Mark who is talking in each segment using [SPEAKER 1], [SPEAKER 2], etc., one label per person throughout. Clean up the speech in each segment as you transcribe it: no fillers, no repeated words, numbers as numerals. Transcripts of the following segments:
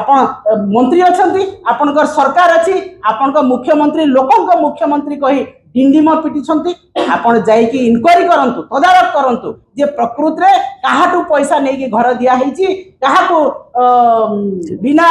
[SPEAKER 1] आपण मंत्री अछंती आपनकर सरकार अछि आपनकर मुख्यमंत्री लोकंक मुख्यमंत्री कही डिंडिम पिटिछंती आपण जाईकी इंक्वायरी करंतु तदारक करंतु जे प्रकृत रे काहाटू पैसा नेकी घर दिया हेची काहाकू बिना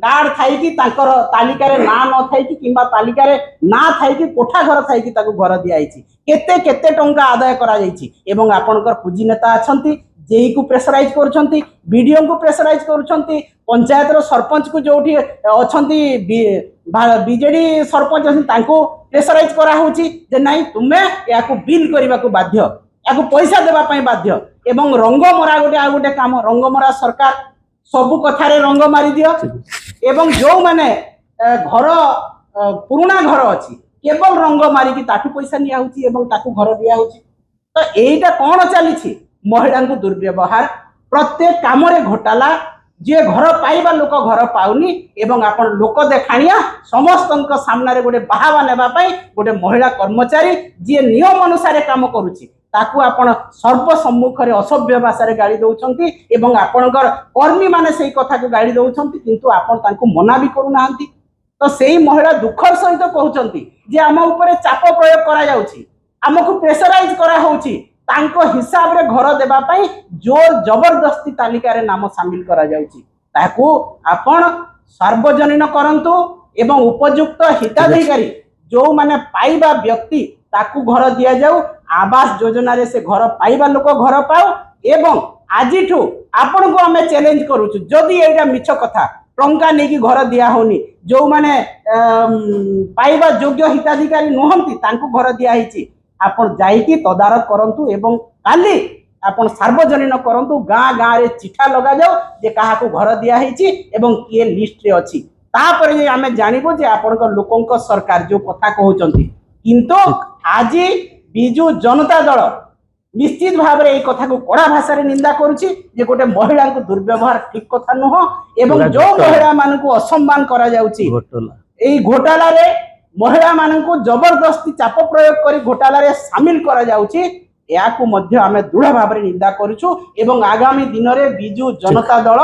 [SPEAKER 1] कार्ड थाई कि ताकर तालिका रे ना न थाई कि किंबा तालिका रे ना थाई कि कोठा घर थाई कि ताकू घर दिया हेची केते केते टंका आदाय करा जाईची एवं आपनकर पूजी नेता अछंती जेई को प्रेशराइज करछंती बीडीओ को प्रेशराइज करछंती पंचायत रो सरपंच को जोठी अछंती बीजेडी सरपंच अछंती तांको प्रेशराइज करा होची जे नाही तुमे याकू बिल करबा को बाध्य याकू पैसा देबा पई बाध्य एवं रंग मरा गोटे आ गोटे काम रंग मरा सरकार सबु कथा रे रंग मारी दियो एवं जो माने घर पुराना घर अछि केवल रंग मारी की ताठू पैसा निया होची एवं ताकू घर दिया होची तो एटा कोन चली छी महिला को दुर्व्यवहार प्रत्येक काम रे घोटाला जे घर पाइबा लोक घर पाउनी एवं आपण लोक देखाणिया समस्त सामने रे गोटे बाहावा नेबा पई गोटे महिला कर्मचारी जे नियम अनुसार काम करूची ताकू आपण सर्व सम्मुख रे असभ्य भाषा रे गाड़ी दउछंती एवं आपणकर कर्मी माने सेही कथा को गाड़ी दउछंती किंतु आपण तांको मना भी करू नाहंती तो सेही महिला दुखर सहित कहउछंती जे आम ऊपर चाप प्रयोग करा जाउची हमकु प्रेशराइज करा होउची तांको हिसाब रे घर देबा पई जोर जबरदस्ती तालिका रे नाम शामिल करा जाउची ताकू आपण सार्वजनीन करंतु एवं उपयुक्त हिताधिकारी जो माने पाइबा व्यक्ति ताकू घर दिया जाऊ आवास योजना रे से घर पाइबा लोक घर पाओ एवं आजिठू आपण को हमें चैलेंज करूछु जदि एटा मिछ कथा टंका नेकी घर दिया होनी जो माने पाइबा योग्य हिताधिकारी नहंती तांको घर दिया हिची आपण जाईकी तदारक करंतु एवं काली आपण सार्वजनीन करंतु गाँ गाँ रे चिठा लगा जाऊ जे काहाको घर दिया हिची एवं किए लिस्ट रे अछि तापर जे आमे जानिबो जे आपनक लोकंक सरकार जो कथा कहउचंती किंतु आज बिजु जनता दल निश्चित भाव रे ए कथा को कड़ा भाषा रे निंदा करूची जे गोटे महिला को दुर्व्यवहार ठीक कथा नहो एवं जो महिला मान को असम्मान करा जाउची एई घोटाला रे महिला मान को जबरदस्ती चाप प्रयोग करी घोटाला रे शामिल करा जाउची या को मध्य आमे दृढ़ भाव रे निंदा करूछु एवं आगामी दिन रे बिजु जनता दल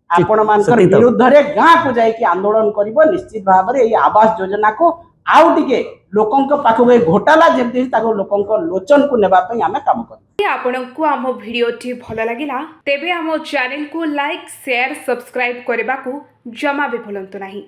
[SPEAKER 1] आपण मानकर विरुद्ध रे गाँ को जाई कि आंदोलन करिवो निश्चित भाव रे ए आवास योजना को आउ टिके लोकंक पाखो ए घोटाला जेमति ताको लोकंक लोचन को नेबा पई आमे काम करू
[SPEAKER 2] आपनकु आम भिडियोटी भल लागिला तेबे आम चैनल को लाइक शेयर सब्सक्राइब करबा को जमा भी भूलंतु नाही।